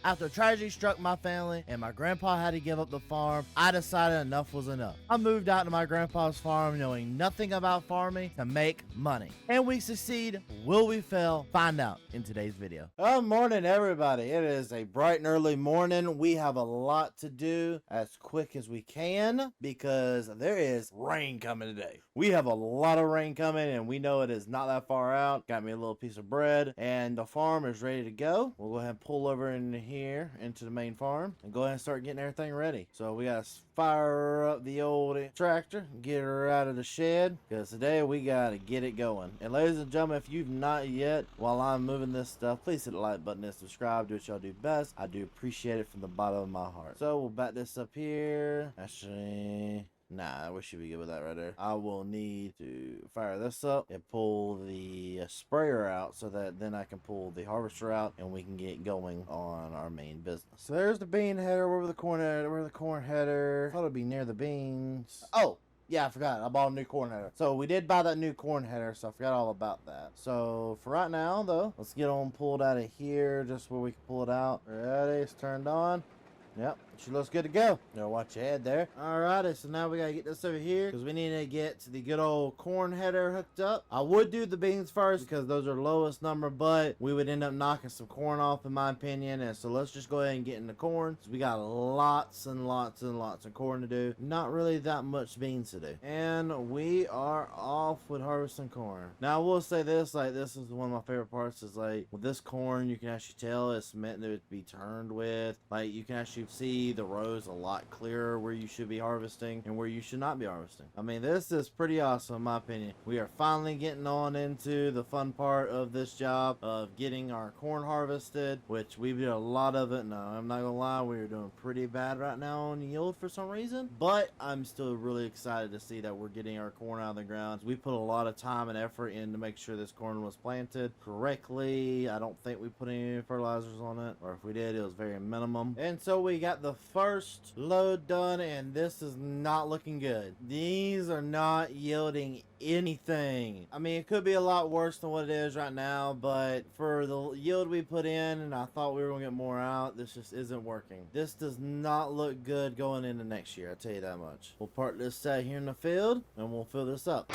After tragedy struck my family and my grandpa had to give up the farm, I decided enough was enough. I moved out to my grandpa's farm knowing nothing about farming to make money. And we succeed. Will we fail? Find out in today's video. Good morning, everybody. It is a bright and early morning. We have a lot to do as quick as we can because there is rain coming today. We have a lot of rain coming and we know it is not that far out. Got me a little piece of bread and the farm is ready to go. We'll go ahead and pull over in here into the main farm and go ahead and start getting everything ready. So we got to fire up the old tractor, get her out of the shed because today we got to get it going. And ladies and gentlemen, if you've not yet, while I'm moving this stuff, please hit the like button and subscribe. Do what y'all do best. I do appreciate it from the bottom of my heart. So we'll back this up here. Actually, nah, we should be good with that right there. I will need to fire this up and pull the sprayer out so that then I can pull the harvester out and we can get going on our main business. So there's the bean header. Where the corn header? Where the corn header? I thought it'd be near the beans. Oh, yeah, I forgot. I bought a new corn header. So we did buy that new corn header, so I forgot all about that. So for right now, though, let's get on pulled out of here just where we can pull it out. Ready? It's turned on. Yep, she looks good to go. Now watch your head there. Alrighty, so now we gotta get this over here because we need to get the good old corn header hooked up. I would do the beans first because those are lowest number, but we would end up knocking some corn off in my opinion. And so let's just go ahead and get in the corn. So we got lots and lots and lots of corn to do. Not really that much beans to do. And we are off with harvesting corn. Now I will say this, like this is one of my favorite parts is like with this corn, you can actually tell it's meant to be turned with. Like you can actually see the rows a lot clearer where you should be harvesting and where you should not be harvesting. I mean, this is pretty awesome in my opinion. We are finally getting on into the fun part of this job of getting our corn harvested, which we did a lot of it. No, I'm not gonna lie, we are doing pretty bad right now on yield for some reason, but I'm still really excited to see that we're getting our corn out of the ground. We put a lot of time and effort in to make sure this corn was planted correctly. I don't think we put any fertilizers on it, or if we did, it was very minimum. And so we got the first load done and this is not looking good. These are not yielding anything. I mean, it could be a lot worse than what it is right now, but for the yield we put in and I thought we were gonna get more out, this just isn't working. This does not look good going into next year, I'll tell you that much. We'll park this side here in the field and we'll fill this up.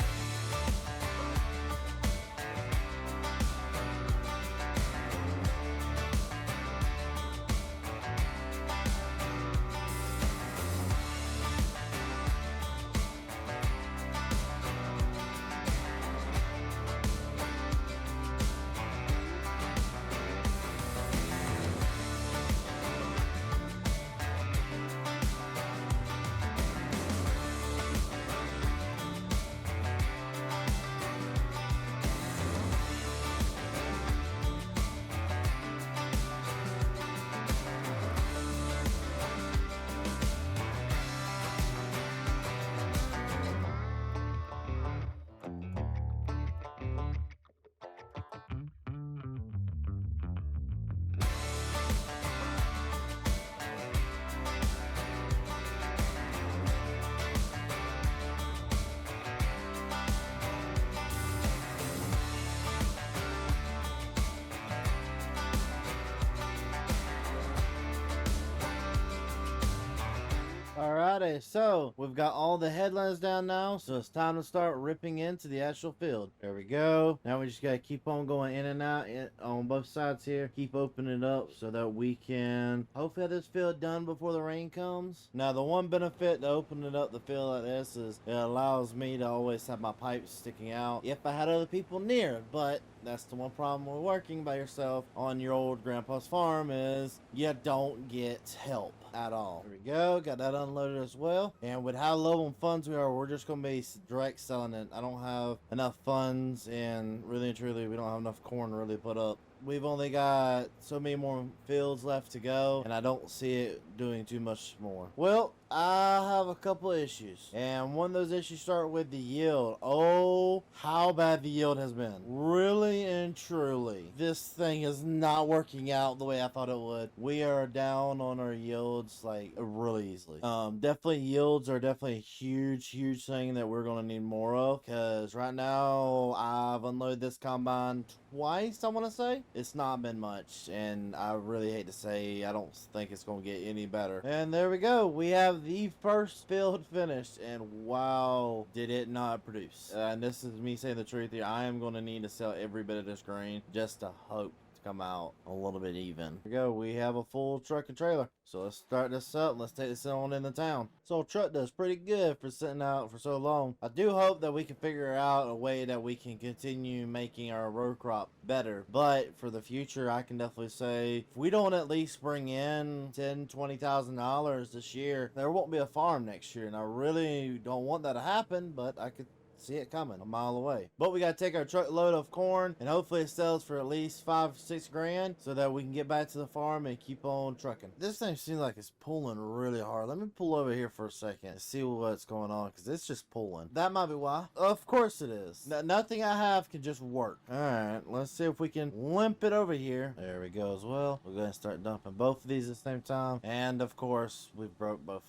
Alrighty, so we've got all the headlands down now, so it's time to start ripping into the actual field. There we go. Now we just gotta keep on going in and out on both sides here. Keep opening it up so that we can hopefully have this field done before the rain comes. Now the one benefit to opening up the field like this is it allows me to always have my pipes sticking out if I had other people near, but that's the one problem with working by yourself on your old grandpa's farm is you don't get help at all. There we go. Got that unloaded as well. And with how low on funds we are, we're just going to be direct selling it. I don't have enough funds and really and truly we don't have enough corn to really put up. We've only got so many more fields left to go and I don't see it doing too much more. Well, I have a couple issues, and one of those issues start with the yield. Oh, how bad the yield has been. Really and truly, this thing is not working out the way I thought it would. We are down on our yields like really easily. Definitely yields are definitely a huge thing that we're gonna need more of, because right now I've unloaded this combine twice, I want to say. It's not been much, and I really hate to say I don't think it's gonna get any better. And there we go, we have the first field finished, and wow, did it not produce. And this is me saying the truth here. I am going to need to sell every bit of this grain just to hope to come out a little bit even. Here we go, we have a full truck and trailer. So let's start this up. Let's take this on into town. So truck does pretty good for sitting out for so long. I do hope that we can figure out a way that we can continue making our row crop better. But for the future, I can definitely say if we don't at least bring in $10,000-$20,000 this year, there won't be a farm next year. And I really don't want that to happen, but I could see it coming a mile away. But we gotta take our truckload of corn, and hopefully it sells for at least 5-6 grand so that we can get back to the farm and keep on trucking. This thing seems like it's pulling really hard. Let me pull over here for a second and see what's going on, because it's just pulling. That might be why. Of course it is. Nothing I have can just work. Alright, let's see if we can limp it over here. There we go as well. We're gonna start dumping both of these at the same time, and of course we broke both.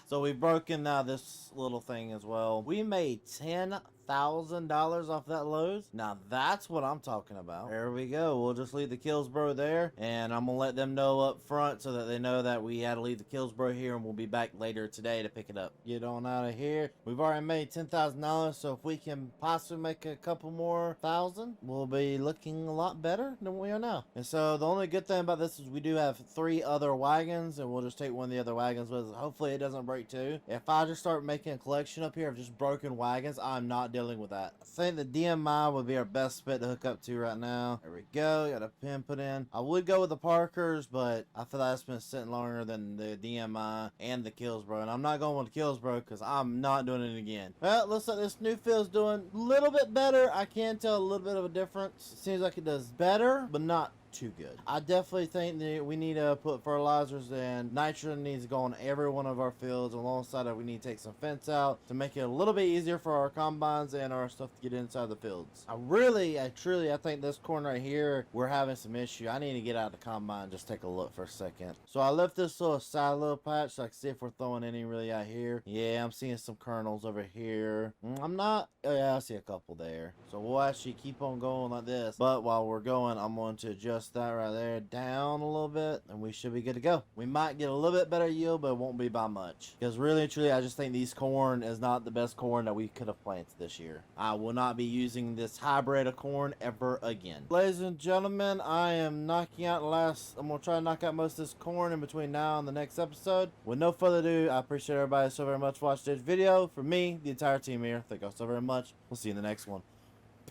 So we've broken this little thing as well. We made $10,000 off that load. Now that's what I'm talking about. There we go. We'll just leave the Killsbro there, and I'm gonna let them know up front so that they know that we had to leave the Killsbro here, and we'll be back later today to pick it up. Get on out of here. We've already made $10,000, so if we can possibly make a couple more thousand, we'll be looking a lot better than we are now. And so the only good thing about this is we do have 3 other wagons, and we'll just take one of the other wagons with us. Hopefully it doesn't break too. If I just start making a collection up here of just broken wagons, I'm not dealing with that. I think the DMI would be our best bet to hook up to right now. There we go. Got a pin put in. I would go with the Parkers, but I feel like it's been sitting longer than the DMI and the Killsbro. And I'm not going with the Killsbro because I'm not doing it again. Well, looks like this new field's doing a little bit better. I can tell a little bit of a difference. It seems like it does better, but not too good. I definitely think that we need to put fertilizers, and nitrogen needs to go on every one of our fields. Alongside that, we need to take some fence out to make it a little bit easier for our combines and our stuff to get inside the fields. I think this corn right here, we're having some issue. I need to get out of the combine and just take a look for a second. So I left this little silo patch so I can see if we're throwing any really out here. Yeah, I'm seeing some kernels over here. I'm not. Oh yeah, I see a couple there. So we'll actually keep on going like this. But while we're going, I'm going to adjust that right there down a little bit, and we should be good to go. We might get a little bit better yield, but it won't be by much, because really and truly I just think these corn is not the best corn that we could have planted this year. I will not be using this hybrid of corn ever again. Ladies and gentlemen, I am knocking out I'm gonna try to knock out most of this corn in between now and the next episode. With no further ado, I appreciate everybody so very much for watching this video. For me, the entire team here, thank you all so very much. We'll see you in the next one.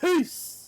Peace.